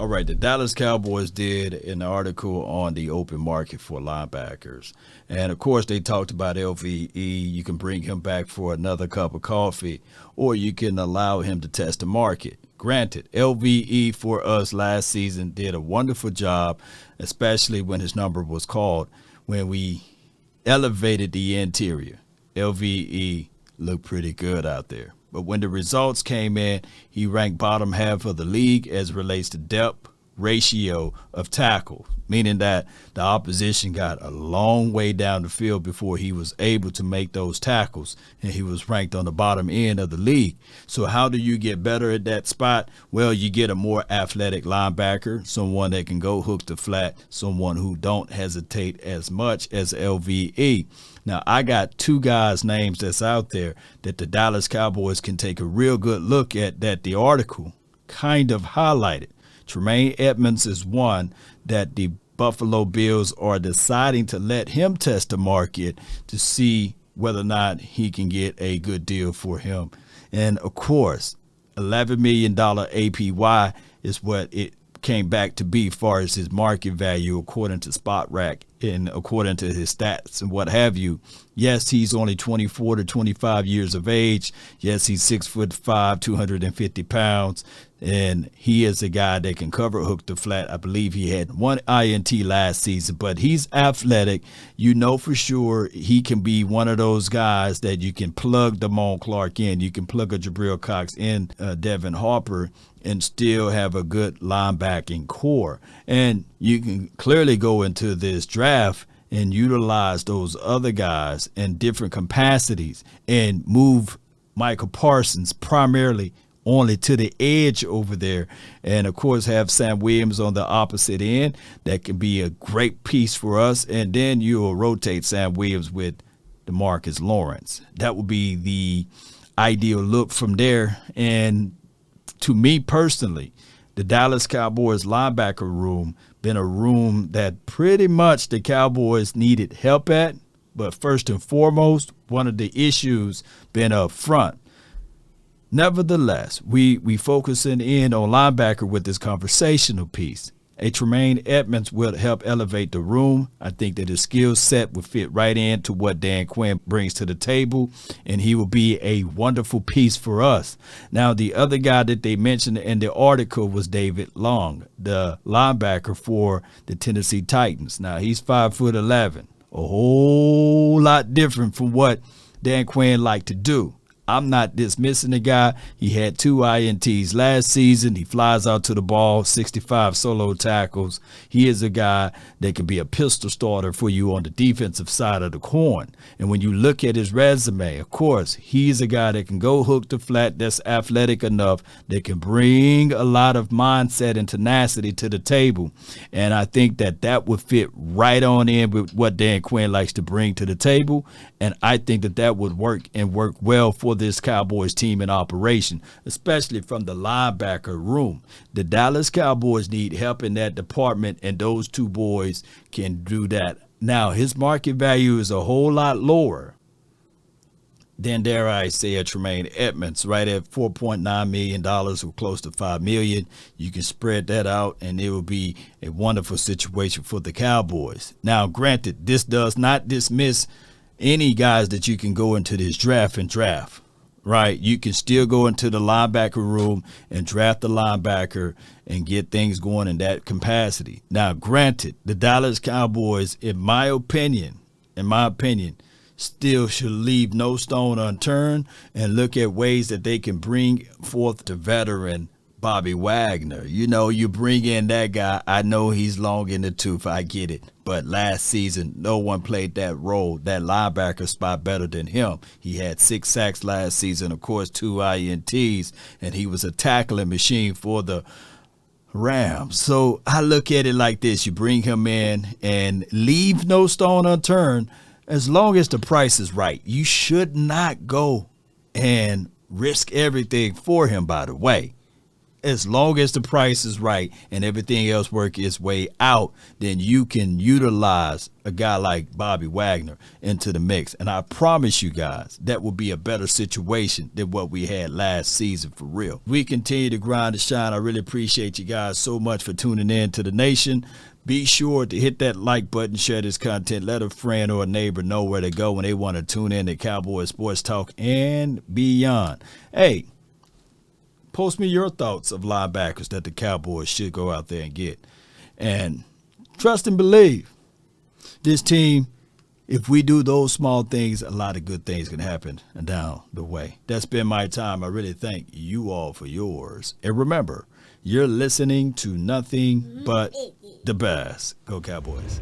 All right, the Dallas Cowboys did an article on the open market for linebackers. And of course, they talked about LVE. You can bring him back for another cup of coffee, or you can allow him to test the market. Granted, LVE for us last season did a wonderful job, especially when his number was called, when we elevated the interior. LVE looked pretty good out there. But when the results came in, he ranked bottom half of the league as it relates to depth ratio of tackle, meaning that the opposition got a long way down the field before he was able to make those tackles, and he was ranked on the bottom end of the league. So how do you get better at that spot? Well, you get a more athletic linebacker, someone that can go hook to flat, someone who don't hesitate as much as LVE. Now, I got two guys' names that's out there that the Dallas Cowboys can take a real good look at that the article kind of highlighted. Tremaine Edmonds is one that the Buffalo Bills are deciding to let him test the market to see whether or not he can get a good deal for him. And, of course, $11 million APY is what it came back to be as far as his market value according to Spot Rack and according to his stats and what have you. Yes, he's only 24 to 25 years of age. Yes, he's 6'5", 250 pounds. And he is a guy that can cover hook to flat. I believe he had one INT last season, but he's athletic. You know for sure he can be one of those guys that you can plug Damone Clark in. You can plug a Jabril Cox in, Devin Harper, and still have a good linebacking core. And you can clearly go into this draft and utilize those other guys in different capacities and move Michael Parsons primarily only to the edge over there, and of course have Sam Williams on the opposite end. That can be a great piece for us, and then you will rotate Sam Williams with DeMarcus Lawrence. That would be the ideal look from there. And to me personally, the Dallas Cowboys linebacker room been a room that pretty much the Cowboys needed help at, but first and foremost, one of the issues been up front. Nevertheless, we focusing in on linebacker with this conversational piece. A Tremaine Edmonds will help elevate the room. I think that his skill set will fit right into what Dan Quinn brings to the table, and he will be a wonderful piece for us. Now, the other guy that they mentioned in the article was David Long, the linebacker for the Tennessee Titans. Now, he's 5'11", a whole lot different from what Dan Quinn liked to do. I'm not dismissing the guy. He had 2 INTs last season. He flies out to the ball, 65 solo tackles. He is a guy that can be a pistol starter for you on the defensive side of the coin. And when you look at his resume, of course, he's a guy that can go hook to flat, that's athletic enough, that can bring a lot of mindset and tenacity to the table. And I think that that would fit right on in with what Dan Quinn likes to bring to the table. And I think that that would work and work well for this Cowboys team in operation, especially from the linebacker room. The Dallas Cowboys need help in that department, and those two boys can do that. Now, his market value is a whole lot lower than, dare I say, a Tremaine Edmonds, right at $4.9 million or close to $5 million. You can spread that out, and it will be a wonderful situation for the Cowboys. Now, granted, this does not dismiss any guys that you can go into this draft and draft. Right, you can still go into the linebacker room and draft the linebacker and get things going in that capacity. Now, granted, the Dallas Cowboys, in my opinion, still should leave no stone unturned and look at ways that they can bring forth the veteran Bobby Wagner. You know, you bring in that guy. I know he's long in the tooth. I get it. But last season, no one played that role, that linebacker spot, better than him. He had 6 sacks last season, of course, 2 INTs, and he was a tackling machine for the Rams. So I look at it like this. You bring him in and leave no stone unturned as long as the price is right. You should not go and risk everything for him, by the way. as long as the price is right and everything else work its way out, then you can utilize a guy like Bobby Wagner into the mix. And I promise you guys, that will be a better situation than what we had last season for real. We continue to grind and shine. I really appreciate you guys so much for tuning in to the Nation. Be sure to hit that like button, share this content, let a friend or a neighbor know where to go when they want to tune in to Cowboys Sports Talk and beyond. Hey, post me your thoughts of linebackers that the Cowboys should go out there and get. And trust and believe, this team, if we do those small things, a lot of good things can happen down the way. That's been my time. I really thank you all for yours. And remember, you're listening to nothing but the best. Go Cowboys.